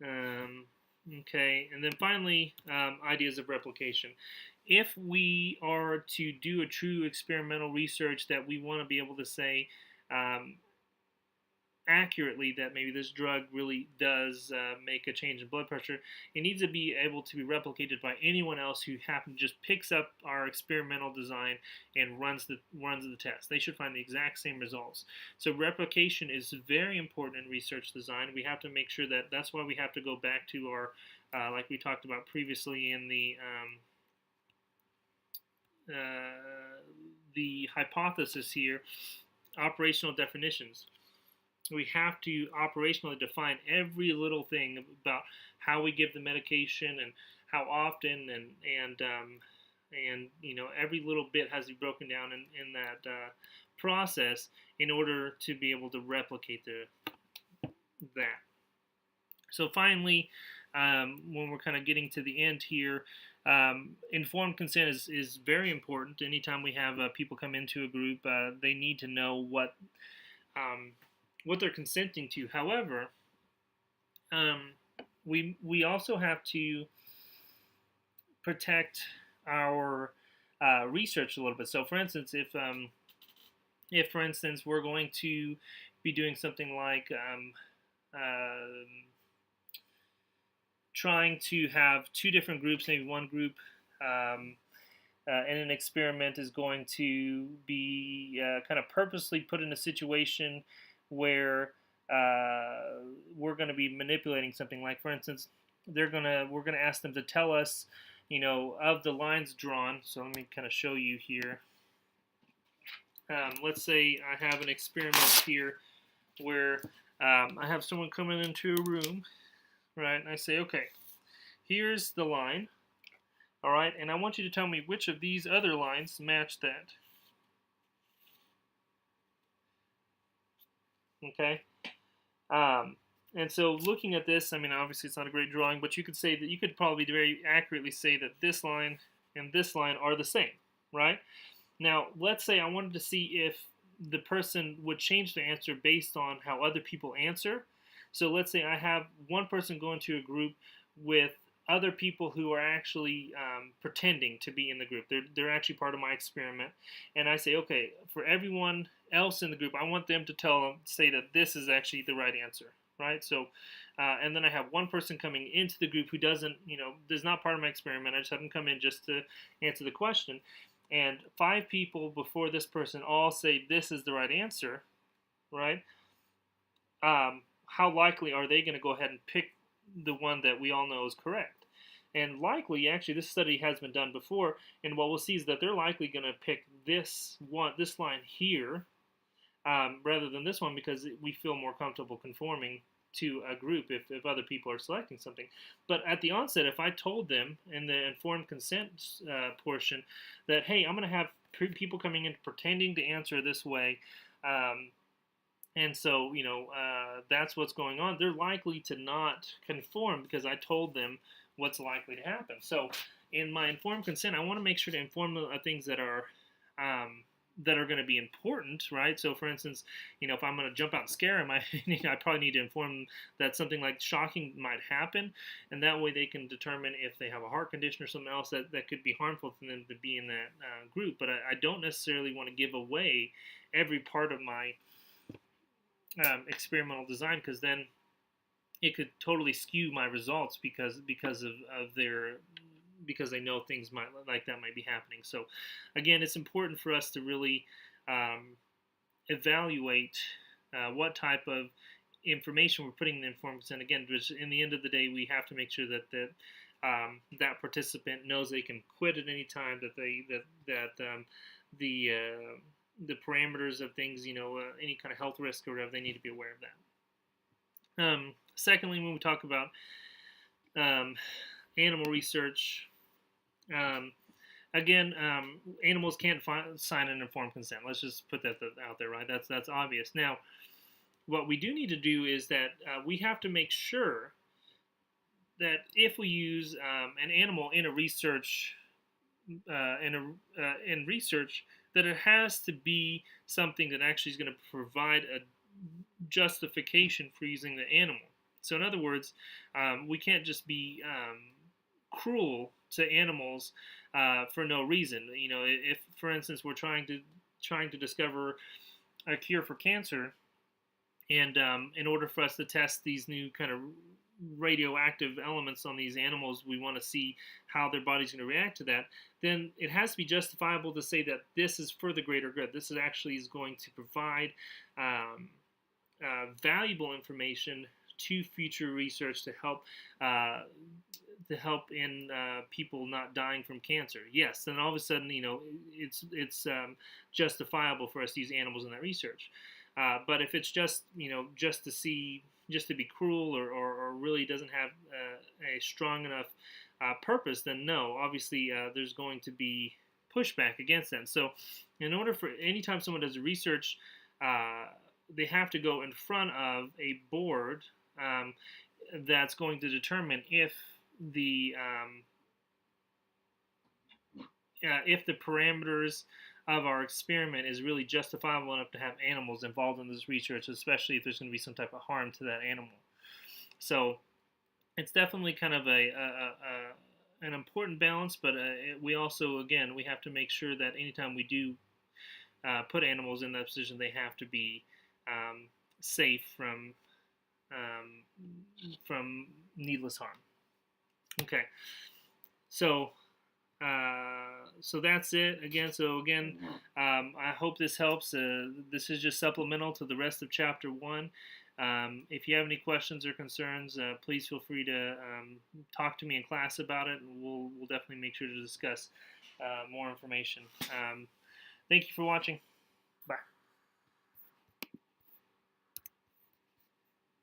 Um, okay, and then finally, ideas of replication. If we are to do a true experimental research that we want to be able to say um, accurately that maybe this drug really does make a change in blood pressure, it needs to be able to be replicated by anyone else who happen just picks up our experimental design and runs the test. They should find the exact same results. So replication is very important in research design. We have to make sure that that's why we have to go back to our like we talked about previously in the hypothesis here, operational definitions. We have to operationally define every little thing about how we give the medication and how often and every little bit has to be broken down in that process in order to be able to replicate that. So finally, when we're kind of getting to the end here, informed consent is very important. Anytime we have people come into a group, they need to know um, what they're consenting to. However, um, we also have to protect our research a little bit. So, for instance, if for instance we're going to be doing something like trying to have two different groups, maybe one group in an experiment is going to be kind of purposely put in a situation where we're going to be manipulating something. Like, for instance, we're gonna ask them to tell us, of the lines drawn. So let me kind of show you here. Let's say I have an experiment here where I have someone coming into a room, right? And I say, okay, here's the line, all right, and I want you to tell me which of these other lines match that. Okay. And so looking at this, I mean, obviously it's not a great drawing, but you could probably very accurately say that this line and this line are the same, right? Now, let's say I wanted to see if the person would change the answer based on how other people answer. So let's say I have one person go into a group with other people who are actually pretending to be in the group. They're actually part of my experiment. And I say, okay, for everyone else in the group, I want them to say that this is actually the right answer, right? So, and then I have one person coming into the group who doesn't, is not part of my experiment. I just have them come in just to answer the question. And 5 people before this person all say this is the right answer, right? How likely are they going to go ahead and pick the one that we all know is correct? And likely, actually, this study has been done before, and what we'll see is that they're likely going to pick this line here, rather than this one, because we feel more comfortable conforming to a group if other people are selecting something. But at the onset, if I told them in the informed consent portion that, hey, I'm going to have people coming in pretending to answer this way, and so, that's what's going on, they're likely to not conform because I told them what's likely to happen. So in my informed consent, I want to make sure to inform them of things that are going to be important, right? So, for instance, if I'm going to jump out and scare them, I probably need to inform them that something like shocking might happen, and that way they can determine if they have a heart condition or something else that could be harmful for them to be in that group. But I don't necessarily want to give away every part of my experimental design, because then it could totally skew my results because they know things like that might be happening. So again, it's important for us to really evaluate what type of information we're putting in the informed consent. Again, in the end of the day, we have to make sure that participant knows they can quit at any time, the parameters of things, any kind of health risk or whatever, they need to be aware of that. Secondly, when we talk about animal research, again, animals can't sign an informed consent. Let's just put that out there, right? That's obvious. Now, what we do need to do is that we have to make sure that if we use an animal in a research in research, that it has to be something that actually is going to provide a justification for using the animal. So in other words, we can't just be cruel to animals for no reason. You know, if for instance we're trying to discover a cure for cancer, and in order for us to test these new kind of radioactive elements on these animals, we want to see how their body's going to react to that. Then it has to be justifiable to say that this is for the greater good. This is actually is going to provide valuable information to future research to help in people not dying from cancer. Yes, then all of a sudden, you know, it's justifiable for us to use animals in that research. But if it's just, you know, just to be cruel, or really doesn't have a strong enough purpose, then no, obviously there's going to be pushback against them. So in order for anytime someone does research, they have to go in front of a board that's going to determine if the parameters of our experiment is really justifiable enough to have animals involved in this research, especially if there's going to be some type of harm to that animal. So it's definitely kind of an important balance, but we also, again, we have to make sure that anytime we do put animals in that position, they have to be safe from needless harm. Okay, so that's it. Again, I hope this helps. This is just supplemental to the rest of Chapter 1. If you have any questions or concerns, please feel free to talk to me in class about it, and we'll definitely make sure to discuss more information. Thank you for watching.